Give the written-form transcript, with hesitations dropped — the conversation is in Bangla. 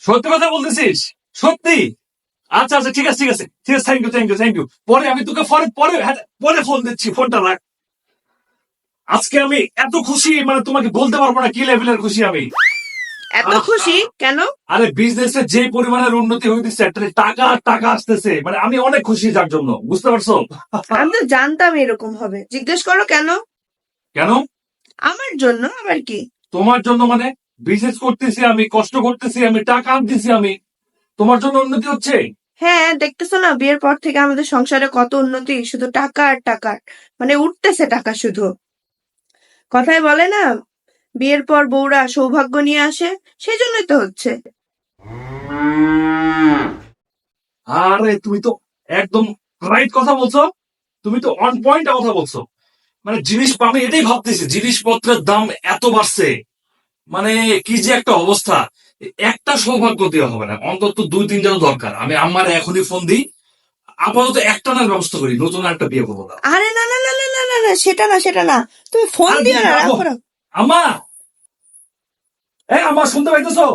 সত্যি কথা বলতেছিস? সত্যি? আচ্ছা আচ্ছা, ঠিক আছে ঠিক আছে ঠিক আছে, thank you thank you thank you. পরে আমি তোকে পরে পরে হ্যাঁ, পরে ফোন দিচ্ছি, ফোনটা রাখ। আজকে আমি এত খুশি, মানে তোমাকে বলতে পারবো না কি লেভেলের খুশি আমি। এত খুশি কেন? আরে বিজনেসে যে পরিমাণের উন্নতি হইতেছে, একটা টাকা টাকা আসতেছে, মানে আমি অনেক খুশি যার জন্য, বুঝতে পারছো? আমি তো জানতাম এরকম হবে, জিজ্ঞেস করো কেন? কেন? আমার জন্য, আবার কি? তোমার জন্য মানে? বিজনেস করতেছি আমি, কষ্ট করতেছি আমি, টাকা আনতেছি আমি, তোমার জন্য উন্নতি হচ্ছে। হ্যাঁ, দেখতেছো না বিয়ের পর থেকে আমাদের সংসারে কত উন্নতি, শুধু টাকা আর টাকা, মানে উঠতেছে টাকা শুধু। কথায় বলে না, বিয়ের পর বউরা সৌভাগ্য নিয়ে আসে, সেই জন্যই তো হচ্ছে। আরে তুমি তো একদম রাইট কথা বলছো, তুমি তো অন পয়েন্ট কথা বলছো। মানে জিনিস, আমি এটাই ভাবতেছি, জিনিসপত্রের দাম এত বাড়ছে, মানে কি যে একটা অবস্থা। একটা সৌভাগ্য দেওয়া হবে না, অন্তত দুই তিনটা দরকার। আমি আমার এখনই ফোন দিই, আপাতত একটানার ব্যবস্থা করি, নতুন একটা বিয়ে করবো না। আরে না না না না না না না, সেটা না সেটা না, তুমি ফোন আর দিও না, রাখো। রাখো রাখো। আমা, আমার শুনতে পাইতেছো?